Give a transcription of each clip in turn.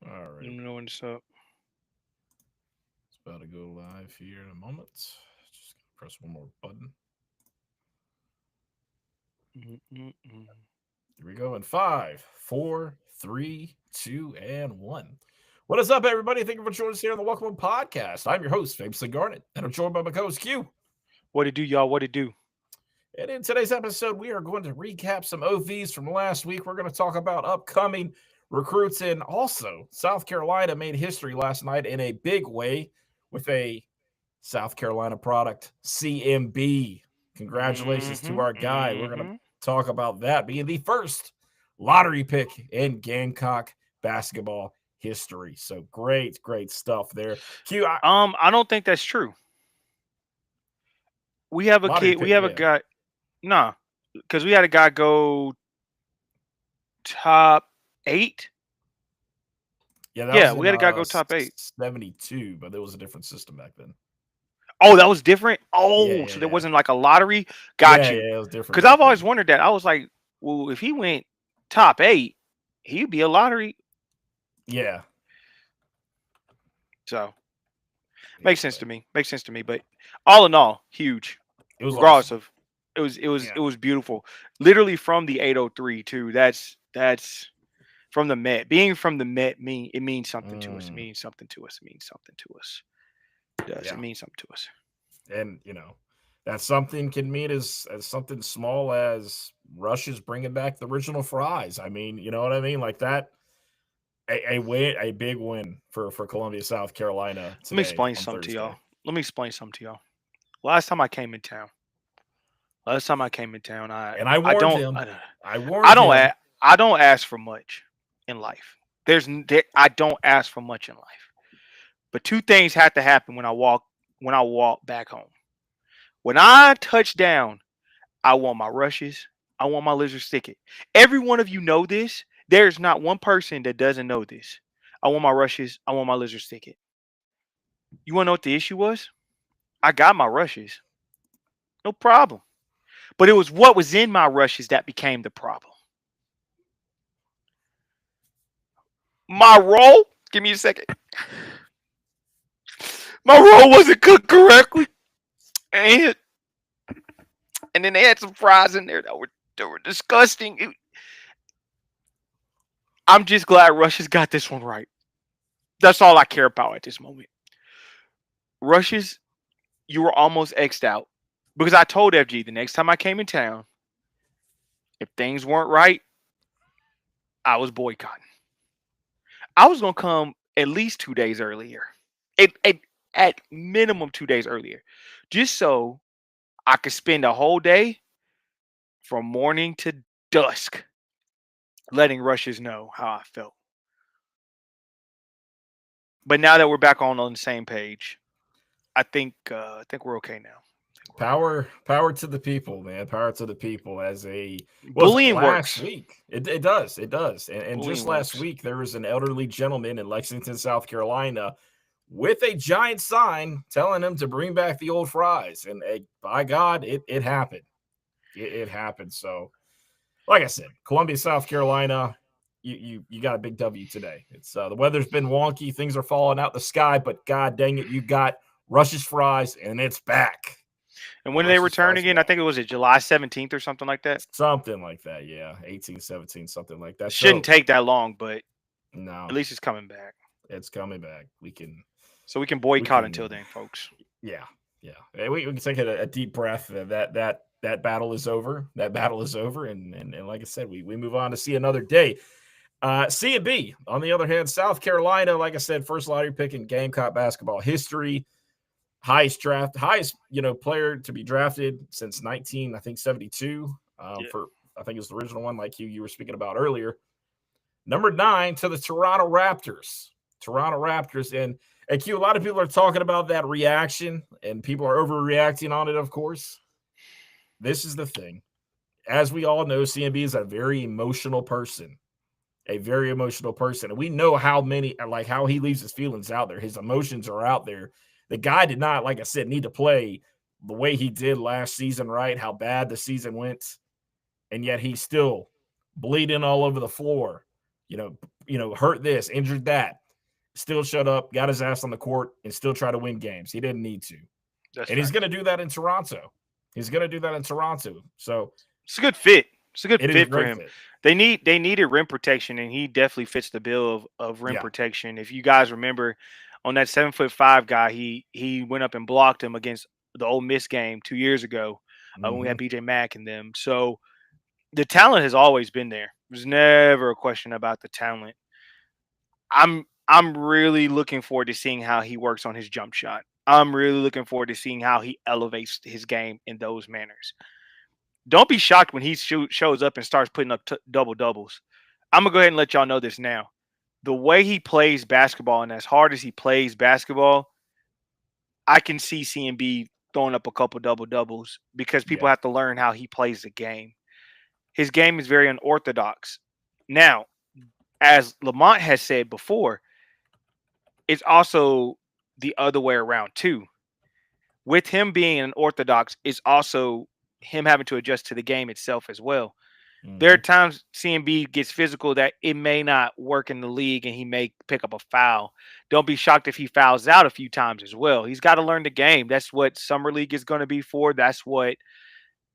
All Let right. me know when it's up. It's about to go live here in a moment. Just gonna press one more button. Mm-mm-mm. Here we go in five, four, three, two, and one. What is up, everybody? Thank you for joining us here on the Welcome Home Podcast. I'm your host, Famously Garnet, and I'm joined by my co-host Q. What it do, y'all? What it do? And in today's episode, we are going to recap some OVs from last week. We're going to talk about upcoming recruits, and also South Carolina made history last night in a big way with a South Carolina product, CMB. Congratulations to Mm-hmm. our guy. We're going to Mm-hmm. talk about that being the first lottery pick in Gamecock basketball history. So great stuff there. Q, I don't think that's true. We have a lottery kid. We pick, have a yeah. guy. Nah, because we had a guy go top 8. Yeah, that Yeah, was we in had a guy go top 8. 72, but there was a different system back then. Oh, that was different. Yeah, Oh, yeah, so there yeah. wasn't like a lottery. Got Yeah, you. yeah, it was different Because back I've always then. wondered that. I was like, well, if he went top 8, he'd be a lottery. Yeah. So Yeah, makes sense but to me. Makes sense to me. But all in all, huge. it was Regardless awesome. of, it Yeah. was beautiful. Literally from the 803 too. That's from the Met. Being from the Met means something to us. It Mm, means something to us. It means something to us. It does. It yeah. means something to us. And, that something can mean as something small as Rush's bringing back the original fries. I mean, you know what I mean? Like that, a win, a big win for Columbia, South Carolina Let me today explain on something to y'all. Thursday. Let me explain something to y'all. Last time I came in town. Last time I came in town, And I I warned don't him. I, I I warned don't him. I don't ask for much in life. I don't ask for much in life. But two things have to happen when I walk back home. When I touch down, I want my rushes. I want my lizard sticket. Every one of you know this. There's not one person that doesn't know this. I want my rushes. I want my lizard sticket. You want to know what the issue was? I got my rushes. No problem. But it was what was in my rushes that became the problem. My roll, give me a second. My roll wasn't cooked correctly. And and then they had some fries in there that were disgusting. I'm just glad Russia's got this one right. That's all I care about at this moment. Russia's, you were almost X'd out. Because I told FG the next time I came in town, if things weren't right, I was boycotting. I was gonna come at least 2 days earlier. At, at minimum 2 days earlier. Just so I could spend a whole day from morning to dusk letting Russians know how I felt. But now that we're back on the same page, I think we're okay now. I think we're all right. Power to the people, man. Power to the people. As a was it Bullying last works. week? It does, it does. And just Bullying last works. week, there was an elderly gentleman in Lexington, South Carolina, with a giant sign telling him to bring back the old fries. And by God, it happened. It happened. So, like I said, Columbia, South Carolina, you got a big W today. It's the weather's been wonky, things are falling out the sky, but God dang it, you got Rush's fries, and it's back. And when do they Rush's return fries again? I back. think it was July 17th or something like that. Something like that, yeah. 18, 17, something like that. It shouldn't So, take that long, but no, at least it's coming back. it's coming back. So we can We boycott can, until then, folks. yeah, yeah. We can take a deep breath. That battle is over. That battle is over. And like I said, we move on to see another day. C and B, on the other hand, South Carolina, like I said, first lottery pick in Gamecock basketball history. Highest player to be drafted since 19, I think 72. Yeah. For I think it's the original one, like you were speaking about earlier. Number 9 to the Toronto Raptors. Toronto Raptors. And Q, a lot of people are talking about that reaction, and people are overreacting on it, of course. This is the thing. As we all know, CMB is a very emotional person. A very emotional person. And we know how he leaves his feelings out there. His emotions are out there. The guy did not, like I said, need to play the way he did last season, right? How bad the season went. And yet he's still bleeding all over the floor, you know, hurt this, injured that, still shut up, got his ass on the court, and still try to win games. He didn't need to. He's going to do that in Toronto. So it's a good fit. It's a good fit for him. Fit. They needed rim protection, and he definitely fits the bill of rim protection. If you guys remember, on that 7'5" guy, he went up and blocked him against the Ole Miss game 2 years ago when we had BJ Mack and them. So the talent has always been there. There's never a question about the talent. I'm really looking forward to seeing how he works on his jump shot. I'm really looking forward to seeing how he elevates his game in those manners. Don't be shocked when he shows up and starts putting up double doubles. I'm gonna go ahead and let y'all know this now. The way he plays basketball and as hard as he plays basketball, I can see CMB throwing up a couple double doubles because people have to learn how he plays the game. His game is very unorthodox. Now, as Lamont has said before, it's also the other way around too. With him being unorthodox, it's also him having to adjust to the game itself as well. There are times CMB gets physical that it may not work in the league and he may pick up a foul. Don't be shocked if he fouls out a few times as well. He's got to learn the game. That's what Summer League is going to be for. That's what,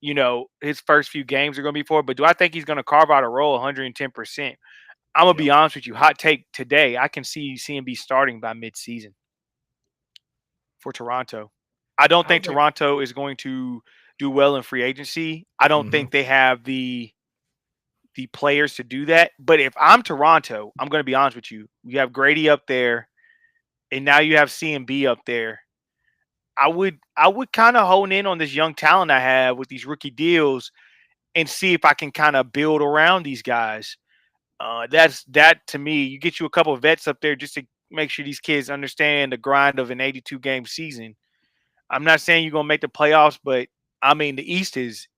his first few games are going to be for. But do I think he's going to carve out a role 110%? I'm going to be honest with you. Hot take today, I can see CMB starting by mid-season for Toronto. I don't think Toronto is going to do well in free agency. I don't think they have the players to do that. But if I'm Toronto, I'm going to be honest with you. You have Grady up there, and now you have CMB up there. I would kind of hone in on this young talent I have with these rookie deals and see if I can kind of build around these guys. That to me, you get you a couple of vets up there just to make sure these kids understand the grind of an 82-game season. I'm not saying you're going to make the playoffs, but I mean, the East is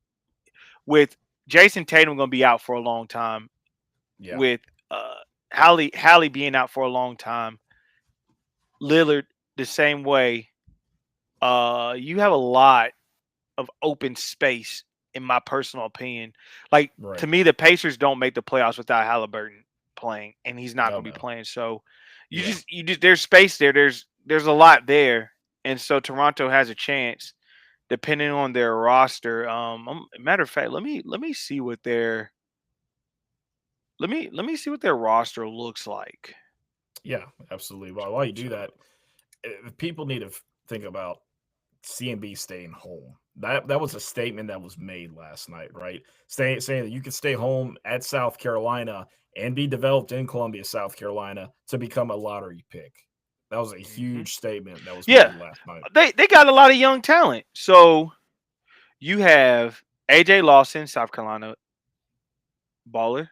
with Jason Tatum going to be out for a long time. Yeah. With Hallie being out for a long time. Lillard the same way. You have a lot of open space, in my personal opinion. To me, the Pacers don't make the playoffs without Halliburton playing, and he's not going to be playing. So you just there's space there. There's a lot there, and so Toronto has a chance, depending on their roster. Matter of fact, let me see what their see what their roster looks like. Yeah, absolutely. Well, while you do that, people need to think about CMB staying home. That was a statement that was made last night, right? Saying that you could stay home at South Carolina and be developed in Columbia, South Carolina, to become a lottery pick. That was a huge statement that was made last night. They got a lot of young talent. So you have AJ Lawson, South Carolina, baller.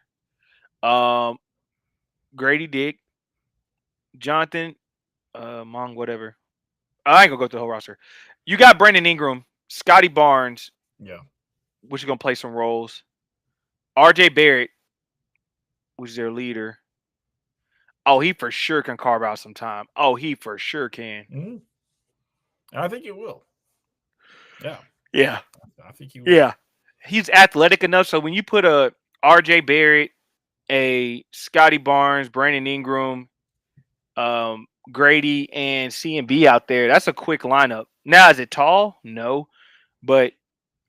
Grady Dick, Jonathan, Mong, whatever. I ain't gonna go through the whole roster. You got Brandon Ingram, Scotty Barnes, which is gonna play some roles. RJ Barrett, which is their leader. Oh, he for sure can carve out some time. Oh, he for sure can. Mm-hmm. I think he will. Yeah. Yeah. I think he will. Yeah. He's athletic enough. So when you put a RJ Barrett, a Scotty Barnes, Brandon Ingram, Grady, and CMB out there, that's a quick lineup. Now, is it tall? No. But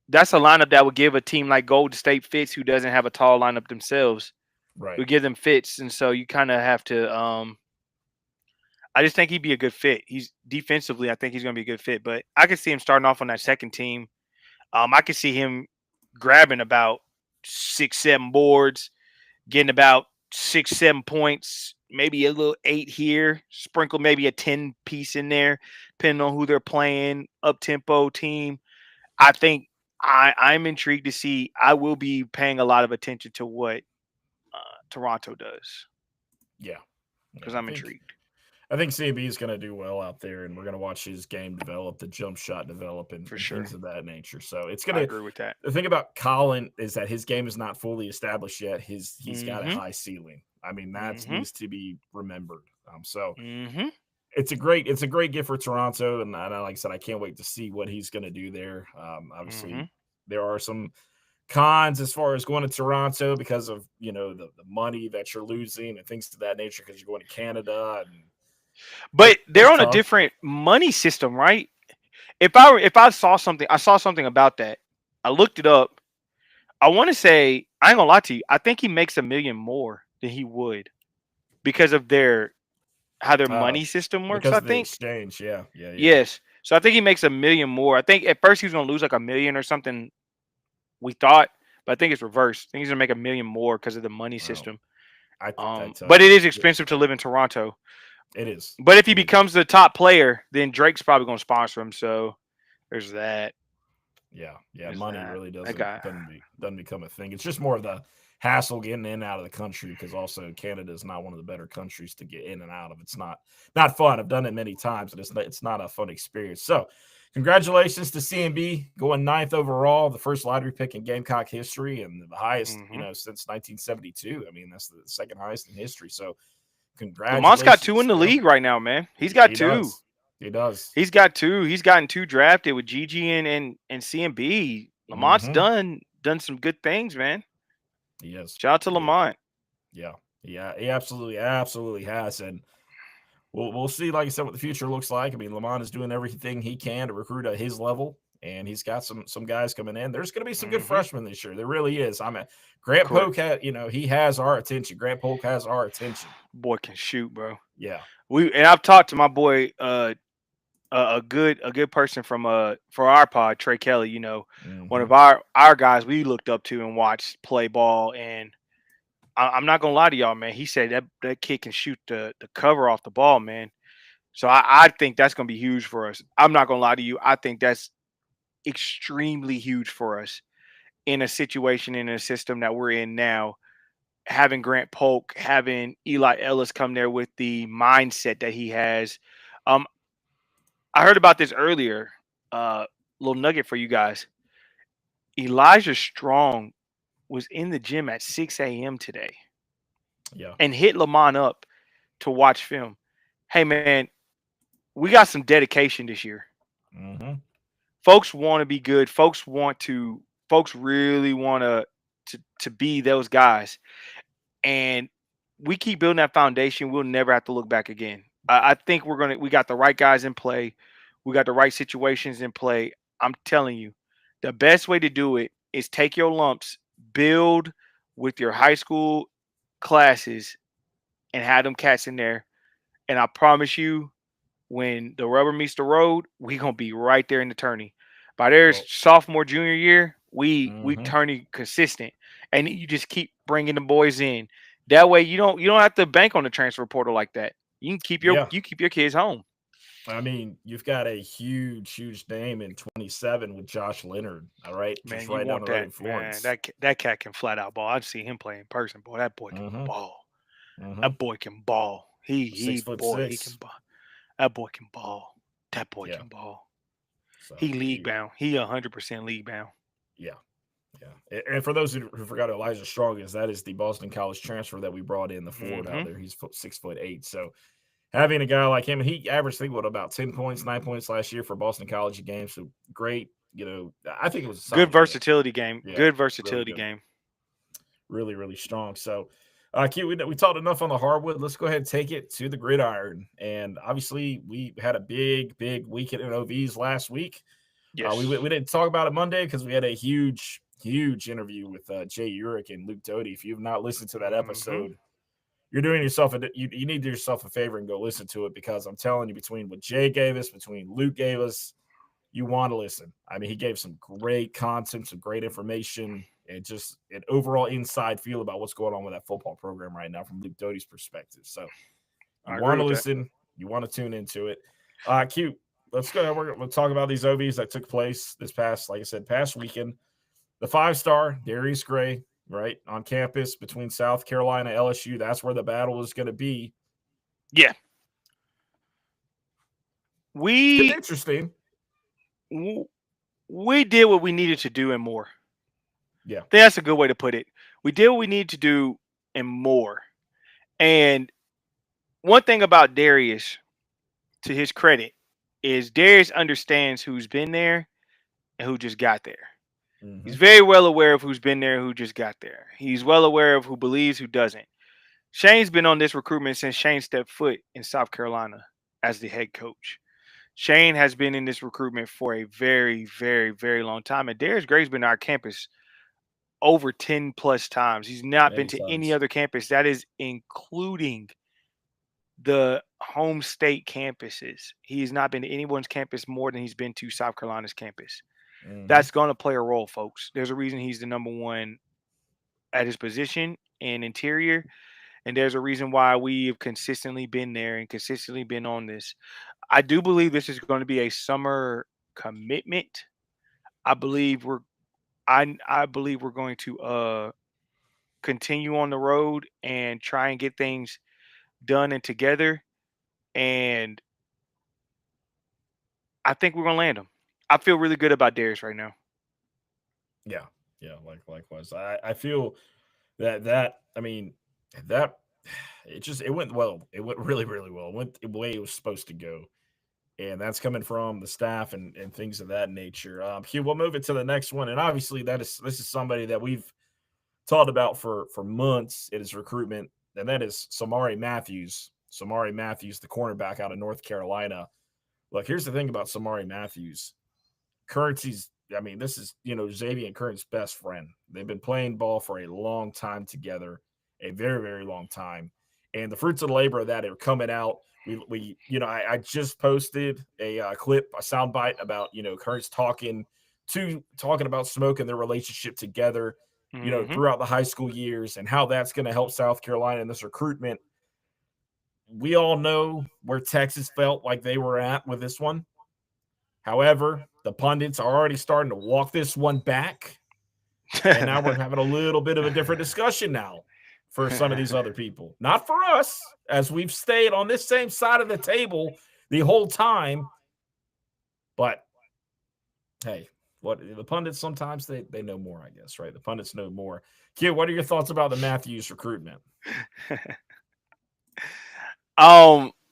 that's a lineup that would give a team like Golden State fits, who doesn't have a tall lineup themselves. Right. Would give them fits. And so you kind of have to I just think he'd be a good fit. He's defensively, I think he's going to be a good fit. But I could see him starting off on that second team. I could see him grabbing about 6-7 boards, getting about 6-7 points, maybe a little 8 here, sprinkle maybe a 10 piece in there, depending on who they're playing, up-tempo team. I think I'm intrigued to see. I will be paying a lot of attention to what Toronto does. Yeah. Because I'm intrigued. I think CMB is going to do well out there, and we're going to watch his game develop, the jump shot develop, and things of that nature. So it's going to. I agree with that. The thing about Colin is that his game is not fully established yet. He's got a high ceiling. I mean, that needs to be remembered. It's a great gift for Toronto, and like I said, I can't wait to see what he's going to do there. Obviously, there are some cons as far as going to Toronto because of the money that you're losing and things of that nature because you're going to Canada and But they're it's on a tough. different money system, right? If I saw something about that. I looked it up. I want to say I ain't gonna lie to you. I think he makes $1 million more than he would because of how their Uh, money system works. because I of the think exchange. Yeah, yeah, yeah. yes. So I think he makes $1 million more. I think at first he was gonna lose like $1 million or something. We thought, but I think it's reversed. I think he's gonna make $1 million more because of the money Well, system. I think that But tells it you is expensive to live in Toronto. it is. But if he It is. becomes the top player, then Drake's probably gonna sponsor him. So there's that. Yeah, yeah. There's Money that. really That doesn't guy. doesn't become a thing. It's just more of the hassle getting in and out of the country because also Canada is not one of the better countries to get in and out of. It's not fun. I've done it many times, and it's not a fun experience. So, congratulations to CMB going 9th overall, the first lottery pick in Gamecock history, and the highest Mm-hmm. since 1972. I mean, that's the second highest in history. So, Lamont's got two congratulations in the to him. league right now, man. He's got He two. does. He does. He's got two. He's gotten two drafted with Gigi and CMB. Lamont's Mm-hmm. done some good things, man. He is. Shout out to Yeah. Lamont. Yeah. Yeah. He absolutely has. And we'll see, like I said, what the future looks like. I mean, Lamont is doing everything he can to recruit at his level, and he's got some guys coming in. There's going to be some good Mm-hmm. freshmen this year. There really is. Grant Correct. Polk he has our attention. Grant Polk has our attention. Boy can shoot, bro. Yeah. I've talked to my boy, a good person from for our pod, Trey Kelly. One Mm-hmm. of our guys we looked up to and watched play ball, and I'm not gonna lie to y'all, man. He said that kid can shoot the cover off the ball, man. So I think that's gonna be huge for us. I'm not gonna lie to you. I think that's extremely huge for us in a situation in a system that we're in now. Having Grant Polk, having Eli Ellis come there with the mindset that he has. Um, I heard about this earlier. Little nugget for you guys. Elijah Strong was in the gym at 6 a.m. today Yeah. and hit Lamont up to watch film. Hey man, we got some dedication this year. Mm-hmm. Folks want to be good. Folks really want to be those guys. And we keep building that foundation. We'll never have to look back again. I think we got the right guys in play. We got the right situations in play. I'm telling you, the best way to do it is take your lumps, build with your high school classes, and have them cats in there. And I promise you, when the rubber meets the road, we gonna be right there in the tourney. By their Well, sophomore, junior year, we mm-hmm. turning consistent, and you just keep bringing the boys in. That way, you don't have to bank on the transfer portal like that. You can keep Yeah. your kids home. I mean, you've got a huge name in 27 with Josh Leonard. All right, Man, just you right down want the road that, in man. Florence. That cat can flat out ball. I've seen him play in person, boy. That boy can Mm-hmm. ball. Mm-hmm. That boy can ball. He he boy, he can 6'6". ball. That boy can ball. That boy Yeah. can ball. So He league bound. He 100% league bound. yeah. Yeah. And for those who forgot who Elijah Strong is, that is the Boston College transfer that we brought in the forward out Mm-hmm. there. He's 6'8". So having a guy like him, he averaged, I think, about 10 points, 9 points last year for Boston College games. So great. I think it was a Good solid kid. versatility game. Yeah. Good Really versatility good. game. Really strong. So, Q, we talked enough on the hardwood. Let's go ahead and take it to the gridiron. And obviously, we had a big weekend in OVs last week. Yes. We didn't talk about it Monday because we had a huge interview with Jay Urich and Luke Doty. If you've not listened to that episode, you're doing yourself you need to do yourself a favor and go listen to it, because I'm telling you, between what Jay gave us, between Luke gave us, you want to listen. I mean, he gave some great content, some great information, and just an overall inside feel about what's going on with that football program right now from Luke Doty's perspective. So you want to listen, you want to tune into it. Q, let's go. We'll talk about these OVs that took place this past weekend. The 5-star Darius Gray, right, on campus between South Carolina and LSU. That's where the battle is going to be. Yeah. It's interesting. We did what we needed to do and more. Yeah. I think that's a good way to put it. We did what we needed to do and more. And one thing about Darius, to his credit, is Darius understands who's been there and who just got there. He's very well aware of who's been there, who just got there. He's well aware of who believes, who doesn't. Shane's been on this recruitment since Shane stepped foot in South Carolina as the head coach. Shane has been in this recruitment for a very, very, very long time. And Darius Gray's been on our campus over 10 plus times. He's not been Many to any times. other campus. That is including the home state campuses. He has not been to anyone's campus more than he's been to South Carolina's campus. That's going to play a role, folks. There's a reason he's the number one at his position in interior. And there's a reason why we have consistently been there and consistently been on this. I do believe this is going to be a summer commitment. I believe we're I believe we're going to continue on the road and try and get things done and together. And I think we're gonna land him. I feel really good about Darius right now. Yeah, yeah, likewise. I feel that I mean that it went well. It went really really well. It went the way it was supposed to go, and that's coming from the staff and things of that nature. Hugh, we'll move it to the next one, and obviously this is somebody that we've talked about for months in his recruitment, and that is Samari Matthews. Samari Matthews, the cornerback out of North Carolina. Look, here's the thing about Samari Matthews. Currency's, I mean, this is, Xavier and Current's best friend. They've been playing ball for a long time together, a very, very long time. And the fruits of the labor of that are coming out. I just posted a clip, a soundbite about, Current's talking about smoking their relationship together, throughout the high school years and how that's going to help South Carolina in this recruitment. We all know where Texas felt like they were at with this one. However, the pundits are already starting to walk this one back. And now we're having a little bit of a different discussion now for some of these other people. Not for us, as we've stayed on this same side of the table the whole time. But hey, what the pundits sometimes they know more, I guess, right? The pundits know more. Q, what are your thoughts about the Matthews recruitment?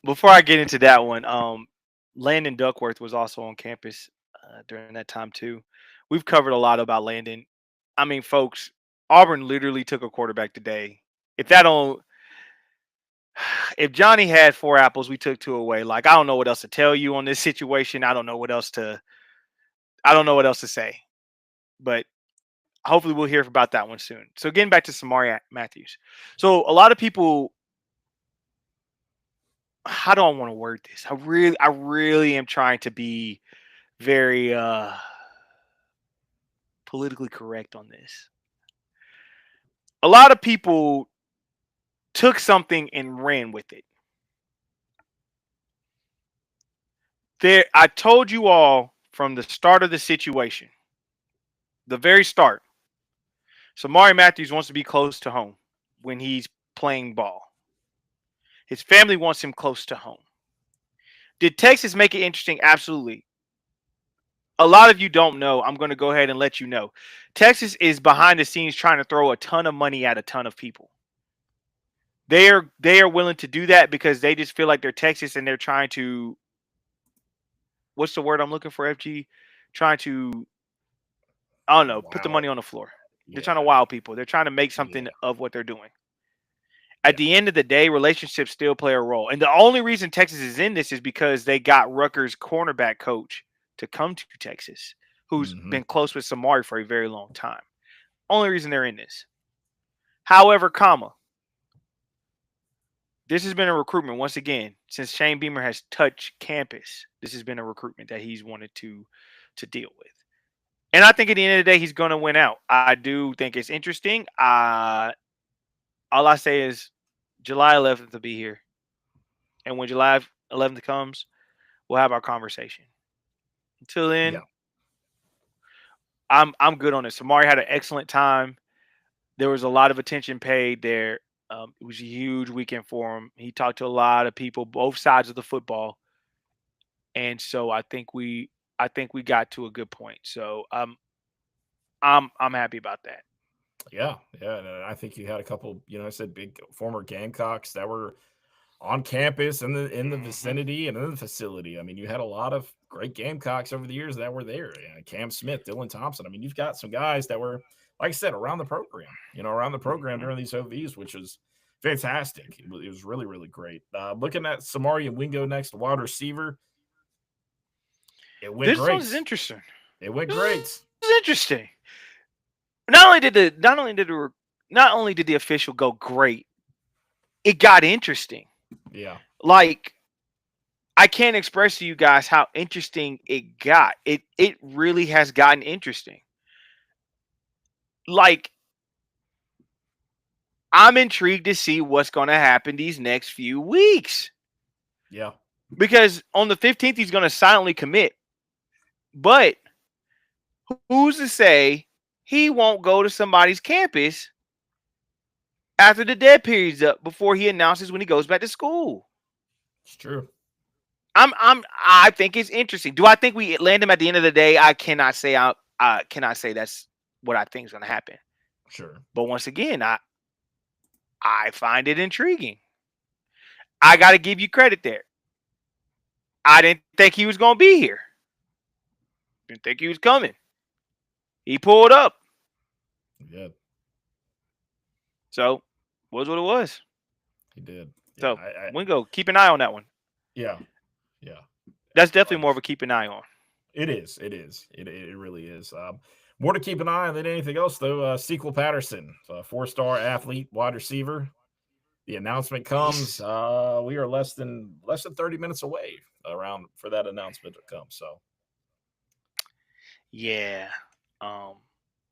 Before I get into that one, Landon Duckworth was also on campus during that time too. We've covered a lot about Landon. I mean, folks, Auburn literally took a quarterback today. If that don't, if Johnny had 4 apples, we took 2 away. Like, I don't know what else to tell you on this situation. I don't know what else to say. But hopefully we'll hear about that one soon. So getting back to Samari Matthews. So a lot of people, how do I want to word this? I really am trying to be very politically correct on this. A lot of people took something and ran with it. I told you all from the start of the situation, the very start, Samari Matthews wants to be close to home when he's playing ball. His family wants him close to home. Did Texas make it interesting? Absolutely. A lot of you don't know. I'm going to go ahead and let you know. Texas is behind the scenes trying to throw a ton of money at a ton of people. They are willing to do that because they just feel like they're Texas and they're trying to, what's the word I'm looking for, FG? Trying to, I don't know, put the money on the floor. They're trying to wow people. They're trying to make something of what they're doing. At the end of the day, relationships still play a role. And the only reason Texas is in this is because they got Rutgers cornerback coach to come to Texas, who's been close with Samari for a very long time. Only reason they're in this. However, this has been a recruitment, once again, since Shane Beamer has touched campus. This has been a recruitment that he's wanted to deal with. And I think at the end of the day, he's going to win out. I do think it's interesting. All I say is July 11th to be here. And when July 11th comes, we'll have our conversation. Until then, I'm good on it. Samari had an excellent time. There was a lot of attention paid there. It was a huge weekend for him. He talked to a lot of people, both sides of the football. And so I think we got to a good point. So I'm happy about that. Yeah, and I think you had a couple, I said big former Gamecocks that were on campus in the vicinity and in the facility. I mean, you had a lot of great Gamecocks over the years that were there. Cam Smith, Dylan Thompson. I mean, you've got some guys that were, like I said, around the program. Around the program during these OVs, which was fantastic. It was really, really great. Looking at Samari and Wingo next, wide receiver. It went great. This is interesting. It went great. This is interesting. Not only did the official go great, it got interesting. Yeah. Like, I can't express to you guys how interesting it got. It really has gotten interesting. Like, I'm intrigued to see what's going to happen these next few weeks. Yeah. Because on the 15th, he's going to silently commit. But who's to say he won't go to somebody's campus after the dead period's up before he announces when he goes back to school? It's true. I think it's interesting. Do I think we land him at the end of the day? I cannot say that's what I think is going to happen. Sure. But once again, I find it intriguing. I got to give you credit there. I didn't think he was going to be here. Didn't think he was coming. He pulled up. He did. So, was what it was. He did. Yeah, so, Wingo, keep an eye on that one. Yeah. Yeah. That's definitely more of a keep an eye on. It is. It is. It really is. More to keep an eye on than anything else, though. Sequel Patterson, a 4-star athlete, wide receiver. The announcement comes. We are less than 30 minutes away around for that announcement to come. So, yeah,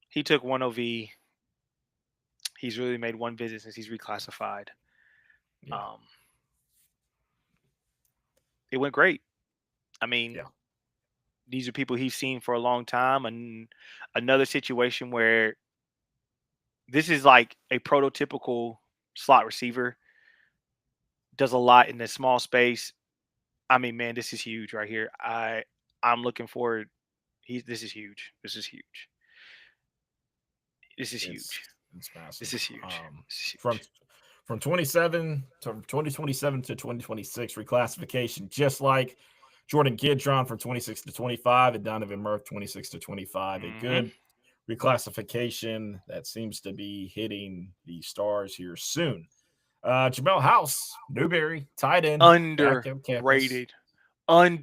he took 1 OV. He's really made 1 visit since he's reclassified. Yeah. It went great. I mean, these are people he's seen for a long time, and another situation where this is like a prototypical slot receiver, does a lot in this small space. I mean, man, this is huge right here. I'm looking forward. This is huge. This is huge. This is huge. It's massive. This is huge. From 2027 to 2026 reclassification, just like Jordan Gidron from 26 to 25 and Donovan Murph 26 to 25. A good reclassification that seems to be hitting the stars here soon. Jamel House, Newberry, tight end. Underrated. You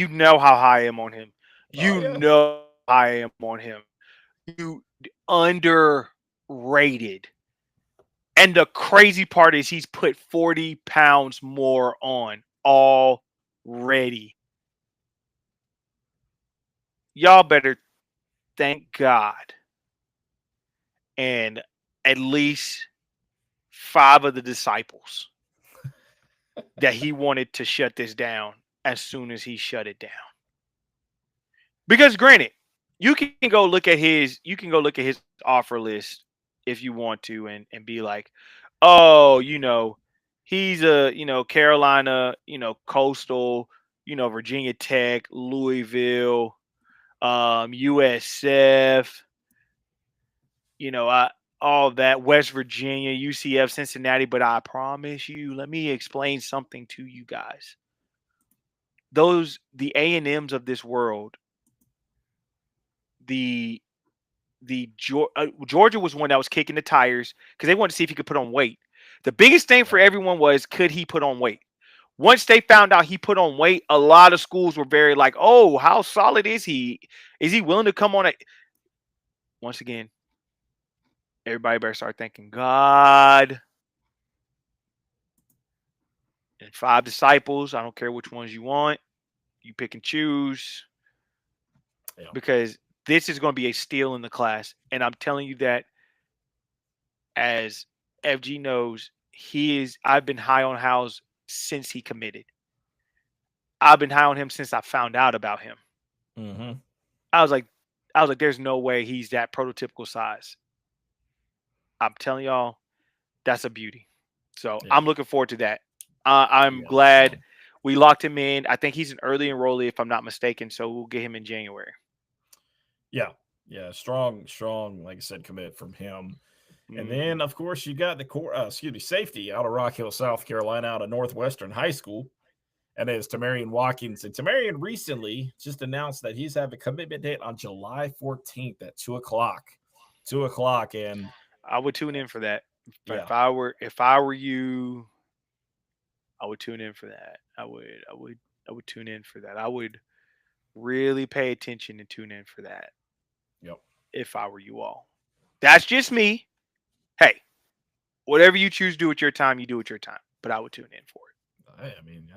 know how high I am on him. Know how I am on him. You underrated. And the crazy part is he's put 40 pounds more on already. Y'all better thank God. And at least 5 of the disciples that he wanted to shut this down as soon as he shut it down. Because granted, you can go look at his offer list if you want to and be like, oh, he's a, Carolina, Coastal, Virginia Tech, Louisville, USF, all that, West Virginia, UCF, Cincinnati. But I promise you, let me explain something to you guys. The A&Ms of this world, Georgia was one that was kicking the tires because they wanted to see if he could put on weight. The biggest thing for everyone was, could he put on weight? Once they found out he put on weight, a lot of schools were very like, oh, how solid is he? Is he willing to come on it? Once again, everybody better start thanking God. And 5 disciples. I don't care which ones you want. You pick and choose. Yeah. Because this is going to be a steal in the class. And I'm telling you that, as FG knows, I've been high on Howes since he committed. I've been high on him since I found out about him. Mm-hmm. I was like, there's no way he's that prototypical size. I'm telling y'all, that's a beauty. So I'm looking forward to that. I'm glad we locked him in. I think he's an early enrollee, if I'm not mistaken. So we'll get him in January. Yeah. Strong, like I said, commit from him. And then, of course, you got the safety out of Rock Hill, South Carolina, out of Northwestern High School. And it's Tamarian Watkins. And Tamarian recently just announced that he's having a commitment date on July 14th at 2 o'clock. 2 o'clock. And I would tune in for that. Yeah. If I were you, I would tune in for that. I would tune in for that. I would really pay attention and tune in for that. Yep. If I were you all. That's just me. Hey, whatever you choose to do at your time, you do at your time. But I would tune in for it. I mean,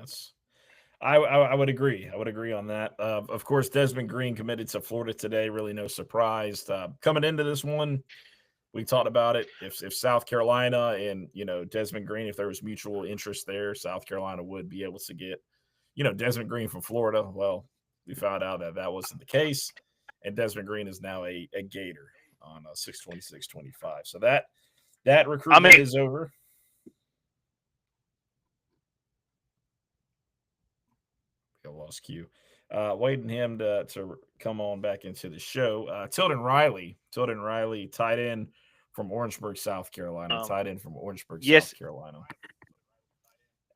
I would agree. I would agree on that. Of course, Desmond Green committed to Florida today. Really no surprise. Coming into this one, we talked about it. If South Carolina and, Desmond Green, if there was mutual interest there, South Carolina would be able to get, Desmond Green from Florida. Well, we found out that wasn't the case. And Desmond Green is now a Gator on 6/26/25. So that recruitment is over. I lost Q. Waiting him to come on back into the show. Tilden Riley, tight end from Orangeburg, South Carolina. South Carolina.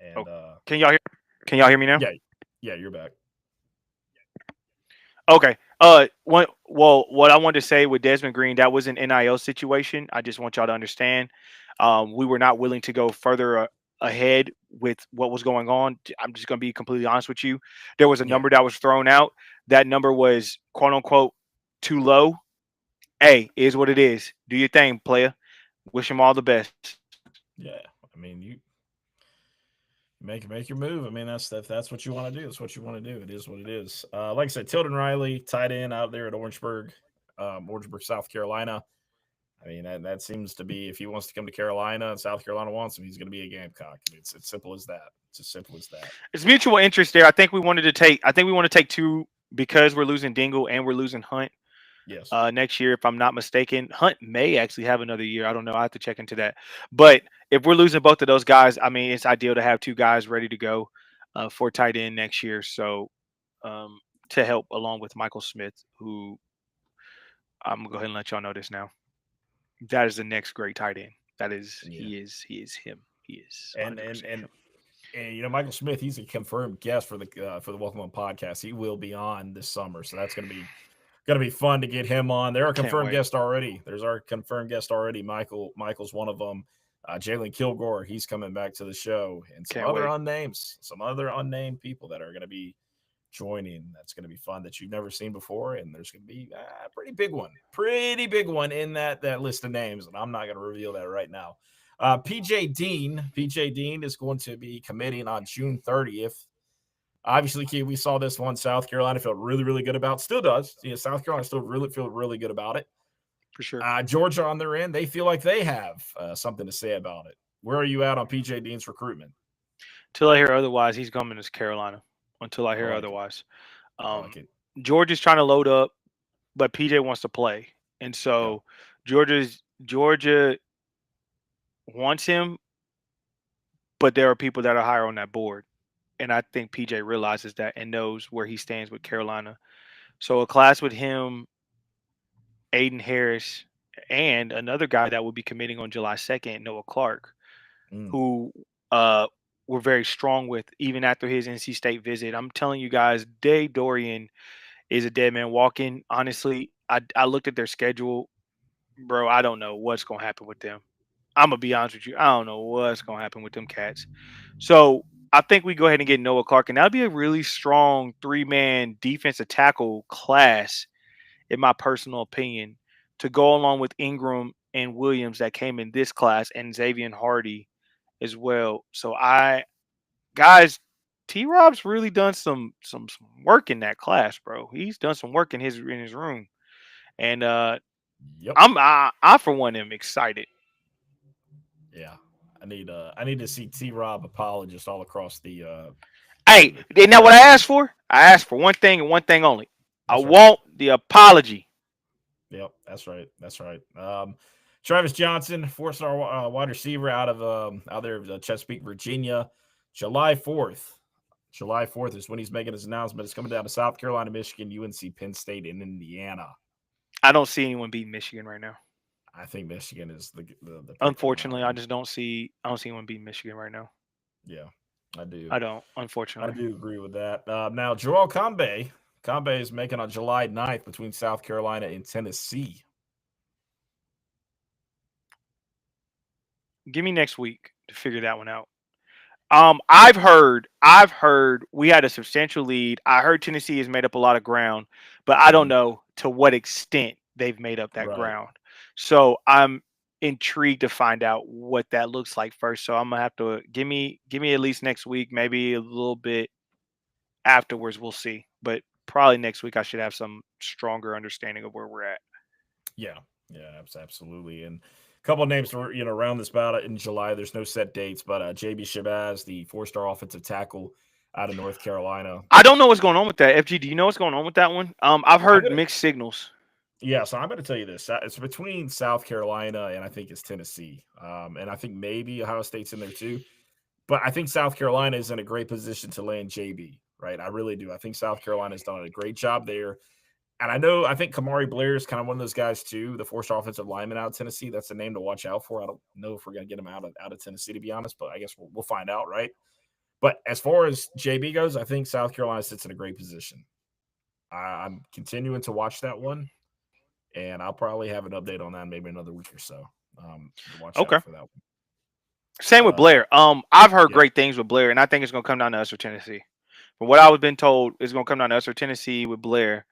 And Can y'all hear me now? Yeah, you're back. Okay. What I wanted to say with Desmond Green, that was an NIL situation. I just want y'all to understand. We were not willing to go further ahead with what was going on. I'm just going to be completely honest with you. There was a number that was thrown out. That number was quote unquote too low. Hey, is what it is. Do your thing, player. Wish him all the best. Yeah, I mean, you make your move. I mean, that's what you want to do. That's what you want to do. It is what it is. Like I said, Tilden Riley, tight end out there at Orangeburg, South Carolina. I mean, that seems to be, if he wants to come to Carolina and South Carolina wants him, he's going to be a Gamecock. I mean, it's simple as that. It's as simple as that. It's mutual interest there. I think we want to take two because we're losing Dingle and we're losing Hunt. Yes. Next year, if I'm not mistaken, Hunt may actually have another year. I don't know. I have to check into that. But if we're losing both of those guys, I mean, it's ideal to have two guys ready to go for tight end next year. So to help along with Michael Smith, who I'm gonna go ahead and let y'all know this now. That is the next great tight end. That is he is him. He is. And Michael Smith, he's a confirmed guest for the Welcome On podcast. He will be on this summer, so that's going to be fun to get him on. There are confirmed guests already. There's our confirmed guest already. Michael's one of them. Jalen Kilgore, he's coming back to the show, and some other unnamed people that are going to be joining. That's going to be fun that you've never seen before, and there's going to be a pretty big one in that list of names, and I'm not going to reveal that right now. PJ Dean is going to be committing on June 30th. Obviously, Key, we saw this one. South Carolina felt really, really good about. Still does. South Carolina still feel really good about it. For sure. Georgia on their end, they feel like they have something to say about it. Where are you at on PJ Dean's recruitment? Till I hear otherwise, he's coming to Carolina. Until I hear otherwise. Georgia's trying to load up, but PJ wants to play. And so Georgia wants him, but there are people that are higher on that board. And I think PJ realizes that and knows where he stands with Carolina. So a class with him, Aiden Harris, and another guy that will be committing on July 2nd, Noah Clark, who we're very strong with even after his NC State visit. I'm telling you guys, Dave Dorian is a dead man walking. Honestly, I looked at their schedule. Bro, I don't know what's going to happen with them. I'm going to be honest with you. I don't know what's going to happen with them cats. So I think we go ahead and get Noah Clark, and that'll be a really strong three-man defensive tackle class, in my personal opinion, to go along with Ingram and Williams that came in this class, and Xavier Hardy as well. So guys, T-Rob's really done some work in that class, bro. He's done some work in his room, and I for one am excited. Yeah, I need to see T-Rob apologist all across the. Hey, isn't that what I asked for? I asked for one thing and one thing only. I want the apology. Yep, that's right. That's right. Travis Johnson, 4-star wide receiver out there of Chesapeake, Virginia. July 4th is when he's making his announcement. It's coming down to South Carolina, Michigan, UNC, Penn State, and Indiana. I don't see anyone beating Michigan right now. I think Michigan is the pick on that Unfortunately, I one. just don't see anyone beating Michigan right now. Yeah, I do. I don't, I unfortunately. do agree with that. Now, Joel Combe is making on July 9th between South Carolina and Tennessee. Give me next week to figure that one out. I've heard we had a substantial lead. I heard Tennessee has made up a lot of ground, but I don't Mhm. know to what extent they've made up that Right. ground. So I'm intrigued to find out what that looks like first. So I'm gonna have to give me at least next week, maybe a little bit afterwards. We'll see, but probably next week I should have some stronger understanding of where we're at. Yeah. Yeah. Absolutely. And a couple of names were around this bout in July. There's no set dates, but JB Shabazz, the 4-star offensive tackle out of North Carolina. I don't know what's going on with that. FG, do you know what's going on with that one? I've I'm heard gonna mixed signals. Yeah, so I'm going to tell you this. It's between South Carolina and I think it's Tennessee. And I think maybe Ohio State's in there too. But I think South Carolina is in a great position to land JB, right? I really do. I think South Carolina's done a great job there. And I think Kamari Blair is kind of one of those guys too, the 4-star offensive lineman out of Tennessee. That's a name to watch out for. I don't know if we're going to get him out of Tennessee, to be honest, but I guess we'll find out, right? But as far as JB goes, I think South Carolina sits in a great position. I'm continuing to watch that one, and I'll probably have an update on that maybe another week or so. Watch out Okay. for that one. Same with Uh, Blair. I've heard yeah, great things with Blair, and I think it's gonna come down to us or Tennessee. From what I was been told, it's gonna come down to us or Tennessee with Blair,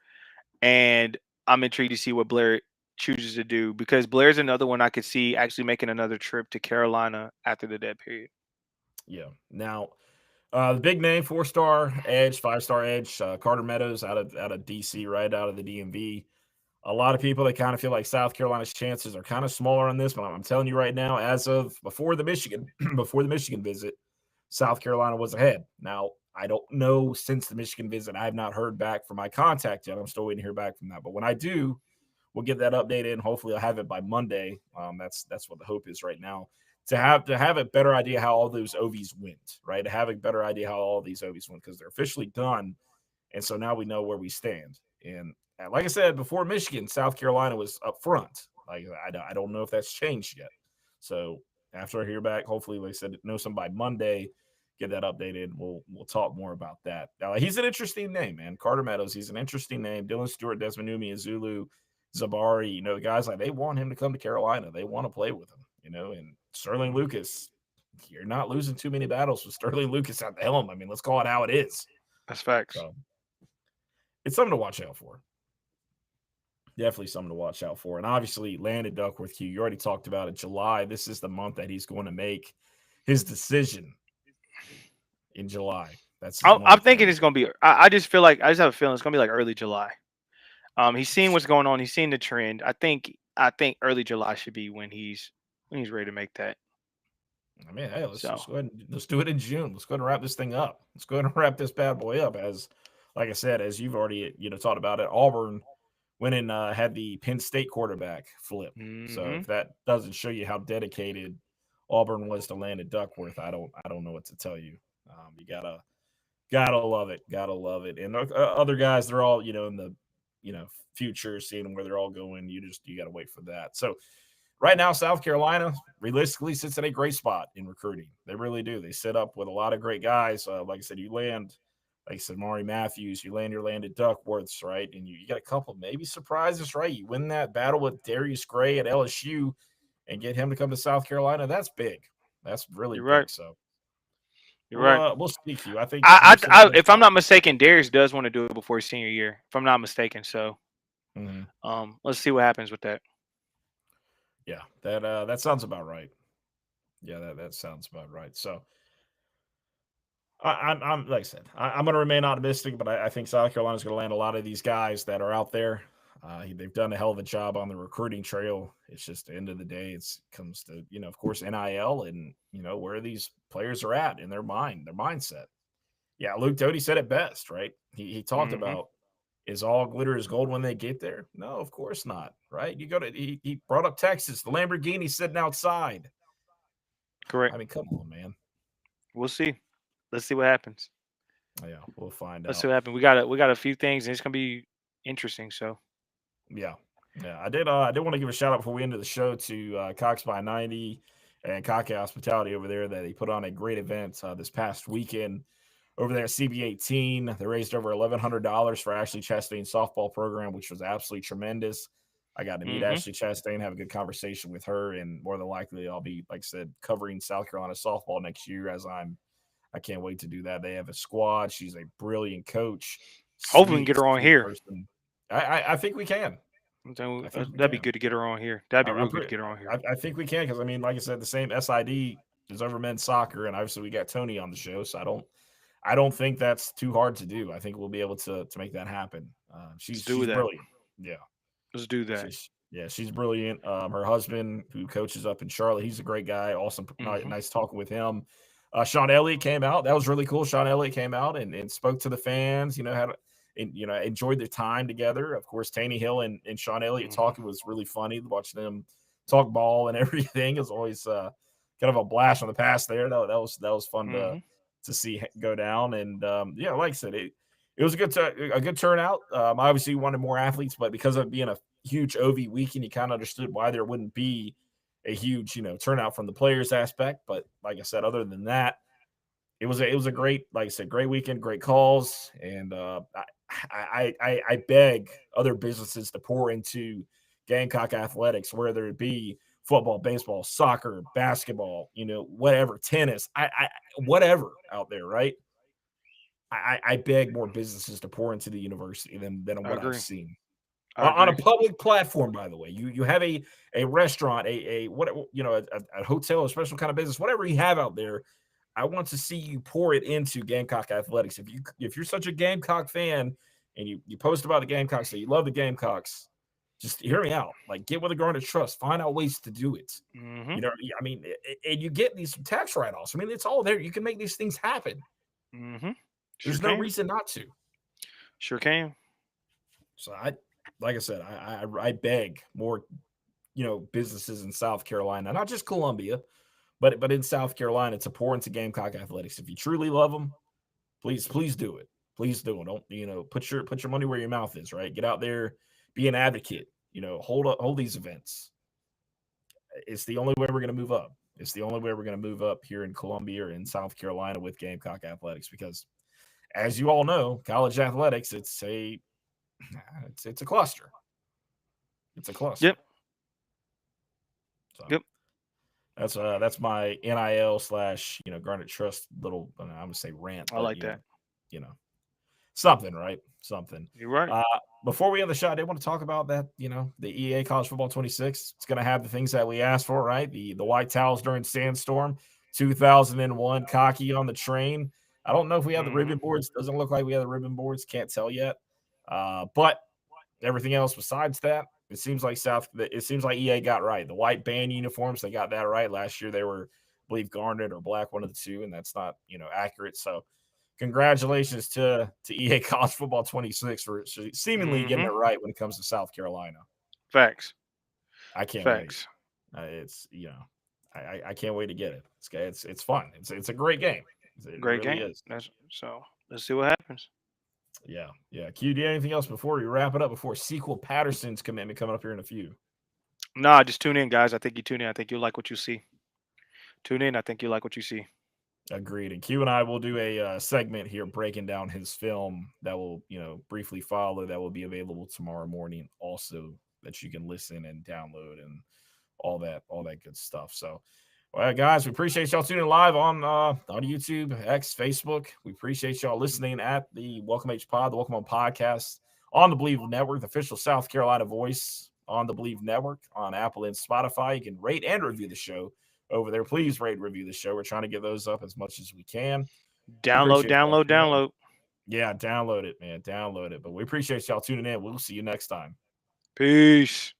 and I'm intrigued to see what Blair chooses to do because Blair's another one I could see actually making another trip to Carolina after the dead period. yeah. Now, the big name, 4-star edge, 5-star edge, Carter Meadows out of DC, right out of the DMV. A lot of people that kind of feel like South Carolina's chances are kind of smaller on this, but I'm telling you right now, as of before the Michigan before the Michigan visit, South Carolina was ahead. Now, I don't know since the Michigan visit. I have not heard back from my contact yet. I'm still waiting to hear back from that. But when I do, we'll get that updated and hopefully I'll have it by Monday. That's what the hope is right now. To have a better idea how all those OVs went, right? To have a better idea how all these OVs went because they're officially done. And so now we know where we stand. And like I said, before Michigan, South Carolina was up front. Like I don't know if that's changed yet. So after I hear back, hopefully, like I said, know some by Monday, get that updated. We'll talk more about that. Now, he's an interesting name, man. Carter Meadows. He's an interesting name. Dylan Stewart, Desmond Numi, Zulu, Zabari. The guys like they want him to come to Carolina. They want to play with him. And Sterling Lucas. You're not losing too many battles with Sterling Lucas at the helm. I mean, let's call it how it is. That's facts. So it's something to watch out for. Definitely something to watch out for. And obviously, Landon Duckworth, you already talked about it. July, this is the month that he's going to make his decision in July. That's his I'm month. thinking And it's gonna be. I just feel like I just have a feeling it's gonna be like early July. He's seen what's going on. He's seen the trend. I think early July should be when he's ready to make that. I mean, hey, let's So just go ahead and let's do it in June. Let's go ahead and wrap this thing up. Let's go ahead and wrap this bad boy up. As like I said, as you've already talked about it, Auburn went and had the Penn State quarterback flip. So hmm if that doesn't show you how dedicated Auburn was to Landon Duckworth, I don't know what to tell you. You gotta love it, gotta love it. And other guys, they're all in the future, seeing where they're all going. You gotta wait for that. So right now, South Carolina realistically sits in a great spot in recruiting. They really do. They sit up with a lot of great guys. Like I said, you land, like I said, Maury Matthews, you land your Landon Duckworths, right? And you get a couple maybe surprises, right? You win that battle with Darius Gray at LSU and get him to come to South Carolina. That's big. That's really you're right. big. So You're right. we'll speak to you. I think Houston is next If I'm spot. not mistaken, Darius does want to do it before his senior year. If I'm not mistaken, so Mhm. let's see what happens with that. Yeah, that sounds about right. Yeah, that sounds about right. So I'm like I said, I'm going to remain optimistic, but I think South Carolina's going to land a lot of these guys that are out there. They've done a hell of a job on the recruiting trail. It's just the end of the day, it comes to of course, NIL and where these players are at in their mind, their mindset. Yeah, Luke Doty said it best, right? He talked hmm about is all glitter is gold when they get there? No, of course not, right? You go to he brought up Texas, the Lamborghini sitting outside. Correct. I mean, come on, man. We'll see. Let's see what happens. Yeah, we'll find Let's see out. what happens. We got a few things, and it's gonna be interesting. So Yeah. Yeah, I did want to give a shout out before we ended the show to Cox by 90 and Cocky Hospitality over there that they put on a great event this past weekend over there at CB18. They raised over $1,100 for Ashley Chastain's softball program, which was absolutely tremendous. I got to meet Ashley Chastain, have a good conversation with her, and more than likely I'll be, like I said, covering South Carolina softball next year I can't wait to do that. They have a squad. She's a brilliant coach. Hopefully we can get her on here. Person. I think we can. That'd be good to get her on here. That'd be real good to get her on here. I think we can because I mean, like I said, the same SID is over men's soccer, and obviously we got Tony on the show, so I don't think that's too hard to do. I think we'll be able to make that happen. She's brilliant. Yeah, let's do that. She's brilliant. Her husband, who coaches up in Charlotte, he's a great guy. Awesome, nice talking with him. Sean Elliott came out. That was really cool. Sean Elliott came out and spoke to the fans. Enjoyed their time together. Of course, Taney Hill and Sean Elliott talking was really funny. Watching them talk ball and everything is always kind of a blast from the past. There, that was fun to see go down. And like I said, it was a good turnout. Obviously, we wanted more athletes, but because of being a huge OV weekend, you kind of understood why there wouldn't be a huge turnout from the players aspect. But like I said, other than that, it was a great, like I said, great weekend, great calls, and I beg other businesses to pour into Gamecock athletics, whether it be football, baseball, soccer, basketball, whatever, tennis, whatever out there, right? I beg more businesses to pour into the university than what I've seen. On a public platform, by the way, you have a restaurant, a hotel, a special kind of business, whatever you have out there. I want to see you pour it into Gamecock athletics. If you're such a Gamecock fan and you post about the Gamecocks, that you love the Gamecocks, just hear me out. Like, get with the Garnet Trust, find out ways to do it. And you get these tax write-offs. I mean, it's all there. You can make these things happen. There's no reason not to. Sure can. So like I said, I beg more, businesses in South Carolina, not just Columbia, but in South Carolina, to pour into Gamecock athletics. If you truly love them, please do it. Please do it. Don't put your money where your mouth is. Right. Get out there, be an advocate. Hold these events. It's the only way we're going to move up. It's the only way we're going to move up here in Columbia or in South Carolina with Gamecock athletics, because, as you all know, college athletics, it's a cluster. It's a cluster. Yep. So, yep. That's my NIL / Garnet Trust little, I'm gonna say rant. I like that. Something, right? Something. You're right. Before we end the show, I did want to talk about that. The EA College Football 26. It's going to have the things that we asked for, right? The white towels during Sandstorm, 2001, Cocky on the train. I don't know if we have the ribbon boards. Doesn't look like we have the ribbon boards. Can't tell yet. But everything else besides that, it seems like EA got right. The white band uniforms, they got that right. Last year they were, I believe, garnet or black, one of the two, and that's not accurate. So congratulations to EA College Football 26 for seemingly getting it right when it comes to South Carolina. Facts. I can't wait. It's I can't wait to get it. It's fun. It's a great game. Great game. Is. So let's see what happens. Yeah. Q, do you have anything else before we wrap it up? Before Sequel Patterson's commitment coming up here in a few? No, just tune in, guys. I think you tune in. I think you'll like what you see. Tune in. I think you like what you see. Agreed. And Q and I will do a segment here breaking down his film that will, briefly follow. That will be available tomorrow morning, also, that you can listen and download and all that good stuff. So, well, guys, we appreciate y'all tuning live on YouTube, X, Facebook. We appreciate y'all listening at the Welcome H Pod, the Welcome On Podcast on the Believe Network, the official South Carolina voice on the Believe Network on Apple and Spotify. You can rate and review the show over there. Please rate and review the show. We're trying to get those up as much as we can. Download. Yeah, download it, man. Download it. But we appreciate y'all tuning in. We'll see you next time. Peace.